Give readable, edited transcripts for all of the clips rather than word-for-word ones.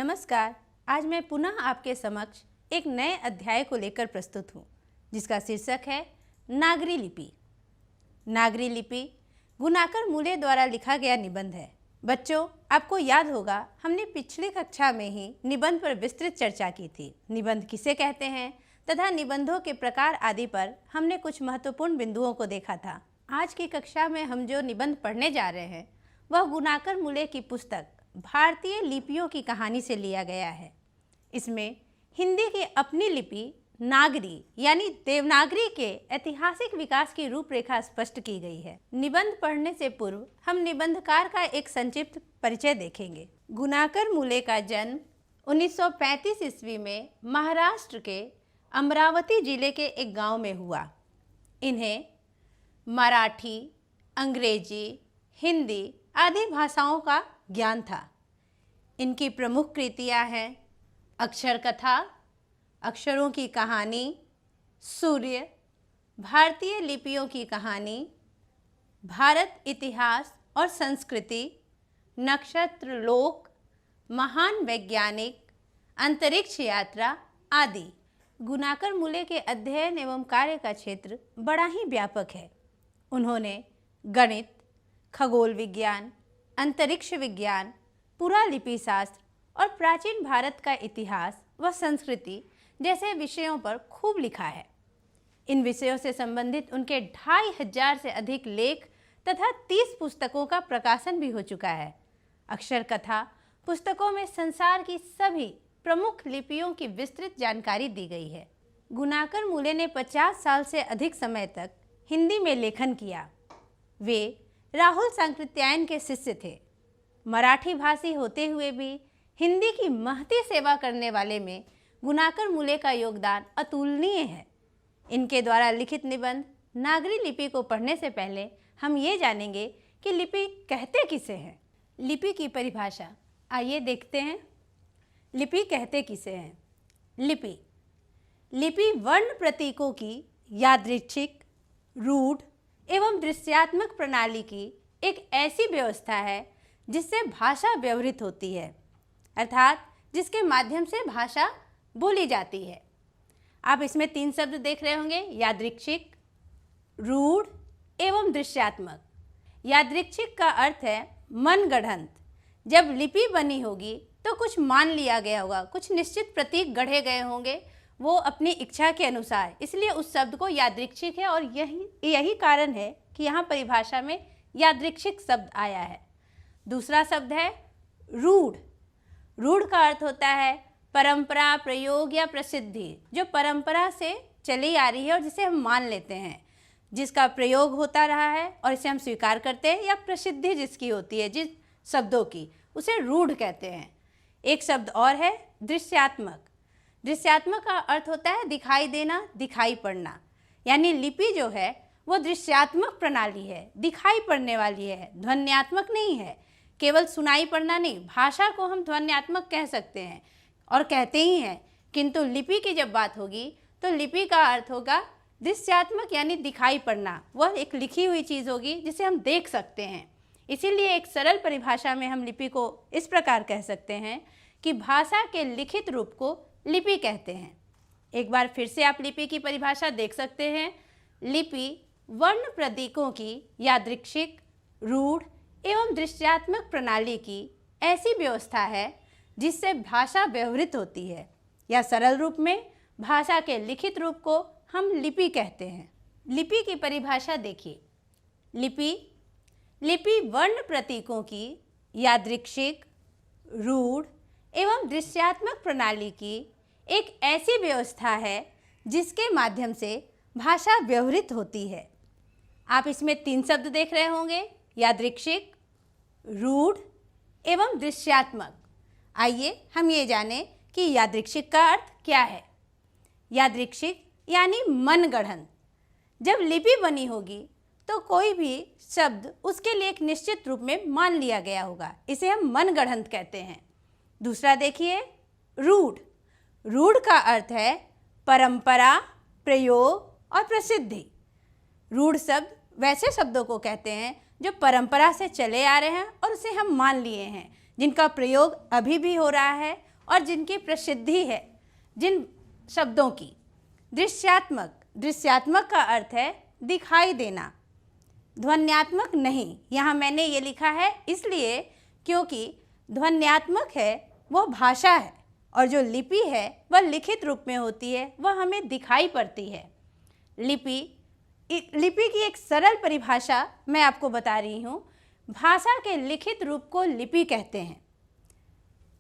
नमस्कार। आज मैं पुनः आपके समक्ष एक नए अध्याय को लेकर प्रस्तुत हूँ, जिसका शीर्षक है नागरी लिपि। नागरी लिपि गुनाकर मूले द्वारा लिखा गया निबंध है। बच्चों, आपको याद होगा हमने पिछली कक्षा में ही निबंध पर विस्तृत चर्चा की थी। निबंध किसे कहते हैं तथा निबंधों के प्रकार आदि पर हमने कुछ महत्वपूर्ण बिंदुओं को देखा था। आज की कक्षा में हम जो निबंध पढ़ने जा रहे हैं वह गुनाकर मूले की पुस्तक भारतीय लिपियों की कहानी से लिया गया है। इसमें हिंदी की अपनी लिपि नागरी यानी देवनागरी के ऐतिहासिक विकास की रूपरेखा स्पष्ट की गई है। निबंध पढ़ने से पूर्व हम निबंधकार का एक संक्षिप्त परिचय देखेंगे। गुनाकर मूले का जन्म 1935 ईस्वी में महाराष्ट्र के अमरावती जिले के एक गांव में हुआ। इन्हें मराठी, अंग्रेजी, हिंदी आदि भाषाओं का ज्ञान था। इनकी प्रमुख कृतियां हैं अक्षर कथा, अक्षरों की कहानी, सूर्य, भारतीय लिपियों की कहानी, भारत इतिहास और संस्कृति, नक्षत्र लोक, महान वैज्ञानिक, अंतरिक्ष यात्रा आदि। गुनाकर मूले के अध्ययन एवं कार्य का क्षेत्र बड़ा ही व्यापक है। उन्होंने गणित, खगोल विज्ञान, अंतरिक्ष विज्ञान, पुरालिपि शास्त्र और प्राचीन भारत का इतिहास व संस्कृति जैसे विषयों पर खूब लिखा है। इन विषयों से संबंधित उनके 2500 से अधिक लेख तथा 30 पुस्तकों का प्रकाशन भी हो चुका है। अक्षर कथा पुस्तकों में संसार की सभी प्रमुख लिपियों की विस्तृत जानकारी दी गई है। गुनाकर मूले ने 50 साल से अधिक समय तक हिंदी में लेखन किया। वे राहुल सांकृत्यायन के शिष्य थे। मराठी भाषी होते हुए भी हिंदी की महती सेवा करने वाले में गुनाकर मूले का योगदान अतुलनीय है। इनके द्वारा लिखित निबंध नागरी लिपि को पढ़ने से पहले हम ये जानेंगे कि लिपि कहते किसे हैं। लिपि की परिभाषा आइए देखते हैं। लिपि कहते किसे हैं। लिपि वर्ण प्रतीकों की यादृच्छिक, रूढ़ एवं दृश्यात्मक प्रणाली की एक ऐसी व्यवस्था है जिससे भाषा व्यवहृत होती है, अर्थात जिसके माध्यम से भाषा बोली जाती है। आप इसमें 3 शब्द देख रहे होंगे, यादृच्छिक, रूढ़ एवं दृश्यात्मक। यादृच्छिक का अर्थ है मनगढ़ंत। जब लिपि बनी होगी तो कुछ मान लिया गया होगा, कुछ निश्चित प्रतीक गढ़े गए होंगे वो अपनी इच्छा के अनुसार, इसलिए उस शब्द को यादृच्छिक है। और यही कारण है कि यहाँ परिभाषा में यादृच्छिक शब्द आया है। दूसरा शब्द है रूढ़। रूढ़ का अर्थ होता है परंपरा, प्रयोग या प्रसिद्धि, जो परंपरा से चली आ रही है और जिसे हम मान लेते हैं, जिसका प्रयोग होता रहा है और इसे हम स्वीकार करते हैं, या प्रसिद्धि जिसकी होती है, जिस शब्दों की, उसे रूढ़ कहते हैं। एक शब्द और है दृश्यात्मक। दृश्यात्मक का अर्थ होता है दिखाई देना, दिखाई पड़ना। यानी लिपि जो है वो दृश्यात्मक प्रणाली है, दिखाई पड़ने वाली है, ध्वन्यात्मक नहीं है। केवल सुनाई पड़ना नहीं, भाषा को हम ध्वन्यात्मक कह सकते हैं और कहते ही हैं, किंतु लिपि की जब बात होगी तो लिपि का अर्थ होगा दृश्यात्मक, यानी दिखाई पड़ना। वह एक लिखी हुई चीज़ होगी जिसे हम देख सकते हैं। इसीलिए एक सरल परिभाषा में हम लिपि को इस प्रकार कह सकते हैं कि भाषा के लिखित रूप को लिपि कहते हैं। एक बार फिर से आप लिपि की परिभाषा देख सकते हैं। लिपि वर्ण प्रतीकों की यादृच्छिक, रूढ़ एवं दृश्यात्मक प्रणाली की ऐसी व्यवस्था है जिससे भाषा व्यवहृत होती है, या सरल रूप में भाषा के लिखित रूप को हम लिपि कहते हैं। लिपि की परिभाषा देखिए। लिपि वर्ण प्रतीकों की यादृच्छिक, रूढ़ एवं दृश्यात्मक प्रणाली की एक ऐसी व्यवस्था है जिसके माध्यम से भाषा व्यवहृत होती है। आप इसमें 3 शब्द देख रहे होंगे, यादृच्छिक, रूढ़ एवं दृश्यात्मक। आइए हम ये जानें कि यादृच्छिक का अर्थ क्या है। यादृच्छिक यानी मनगढ़ंत। जब लिपि बनी होगी तो कोई भी शब्द उसके लिए एक निश्चित रूप में मान लिया गया होगा, इसे हम मनगढ़ंत कहते हैं। दूसरा देखिए रूढ़। रूढ़ का अर्थ है परंपरा, प्रयोग और प्रसिद्धि। रूढ़ शब्द वैसे शब्दों को कहते हैं जो परंपरा से चले आ रहे हैं और उसे हम मान लिए हैं, जिनका प्रयोग अभी भी हो रहा है और जिनकी प्रसिद्धि है जिन शब्दों की। दृश्यात्मक, दृश्यात्मक का अर्थ है दिखाई देना, ध्वन्यात्मक नहीं। यहाँ मैंने ये लिखा है इसलिए क्योंकि ध्वन्यात्मक है वो भाषा है और जो लिपि है वह लिखित रूप में होती है, वह हमें दिखाई पड़ती है। लिपि की एक सरल परिभाषा मैं आपको बता रही हूँ। भाषा के लिखित रूप को लिपि कहते हैं।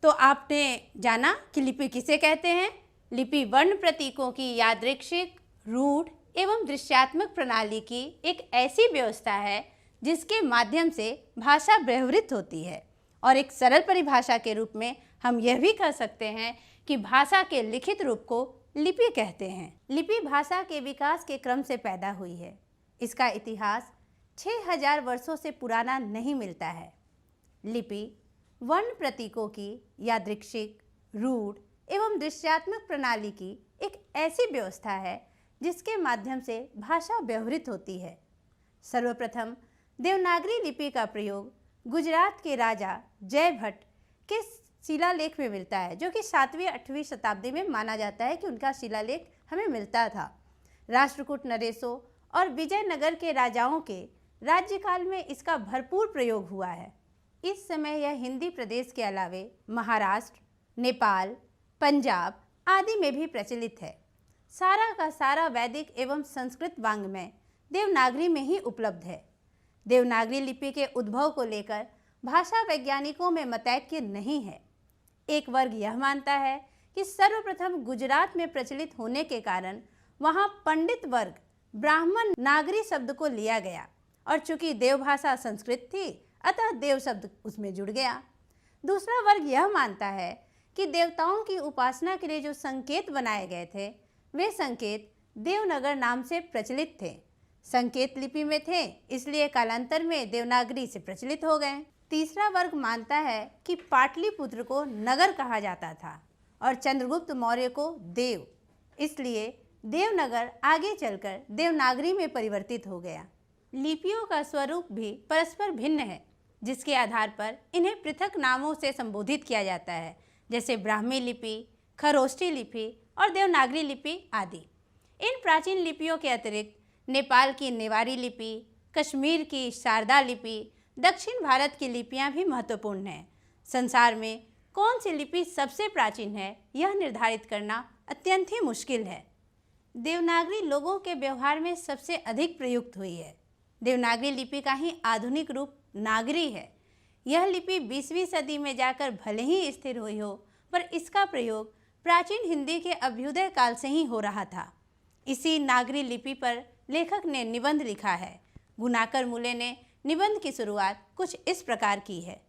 तो आपने जाना कि लिपि किसे कहते हैं। लिपि वर्ण प्रतीकों की यादृच्छिक, रूढ़ एवं दृश्यात्मक प्रणाली की एक ऐसी व्यवस्था है जिसके माध्यम से भाषा व्यवहृत होती है। और एक सरल परिभाषा के रूप में हम यह भी कह सकते हैं कि भाषा के लिखित रूप को लिपि कहते हैं। लिपि भाषा के विकास के क्रम से पैदा हुई है। इसका इतिहास 6000 वर्षों से पुराना नहीं मिलता है। लिपि वर्ण प्रतीकों की यादृच्छिक, रूढ़ एवं दृश्यात्मक प्रणाली की एक ऐसी व्यवस्था है जिसके माध्यम से भाषा व्यवहृत होती है। सर्वप्रथम देवनागरी लिपि का प्रयोग गुजरात के राजा जयभट्ट के शिलालेख में मिलता है, जो कि 7वीं-8वीं शताब्दी में माना जाता है कि उनका शिलालेख हमें मिलता था। राष्ट्रकूट नरेशों और विजयनगर के राजाओं के राज्यकाल में इसका भरपूर प्रयोग हुआ है। इस समय यह हिंदी प्रदेश के अलावे महाराष्ट्र, नेपाल, पंजाब आदि में भी प्रचलित है। सारा का सारा वैदिक एवं संस्कृत वाङ्मय देवनागरी में ही उपलब्ध है। देवनागरी लिपि के उद्भव को लेकर भाषा वैज्ञानिकों में मतैक्य नहीं है। एक वर्ग यह मानता है कि सर्वप्रथम गुजरात में प्रचलित होने के कारण वहाँ पंडित वर्ग ब्राह्मण नागरी शब्द को लिया गया और चूंकि देवभाषा संस्कृत थी अतः देव शब्द उसमें जुड़ गया। दूसरा वर्ग यह मानता है कि देवताओं की उपासना के लिए जो संकेत बनाए गए थे वे संकेत देवनागर नाम से प्रचलित थे। संकेत लिपि में थे इसलिए कालांतर में देवनागरी से प्रचलित हो गए। तीसरा वर्ग मानता है कि पाटलिपुत्र को नगर कहा जाता था और चंद्रगुप्त मौर्य को देव, इसलिए देवनगर आगे चलकर देवनागरी में परिवर्तित हो गया। लिपियों का स्वरूप भी परस्पर भिन्न है जिसके आधार पर इन्हें पृथक नामों से संबोधित किया जाता है, जैसे ब्राह्मी लिपि, खरोष्ठी लिपि और देवनागरी लिपि आदि। इन प्राचीन लिपियों के अतिरिक्त नेपाल की नेवारी लिपि, कश्मीर की शारदा लिपि, दक्षिण भारत की लिपियां भी महत्वपूर्ण हैं। संसार में कौन सी लिपि सबसे प्राचीन है यह निर्धारित करना अत्यंत ही मुश्किल है। देवनागरी लोगों के व्यवहार में सबसे अधिक प्रयुक्त हुई है। देवनागरी लिपि का ही आधुनिक रूप नागरी है। यह लिपि 20वीं सदी में जाकर भले ही स्थिर हुई हो, पर इसका प्रयोग प्राचीन हिंदी के अभ्युदय काल से ही हो रहा था। इसी नागरी लिपि पर लेखक ने निबंध लिखा है। गुनाकर मूले ने निबंध की शुरुआत कुछ इस प्रकार की है।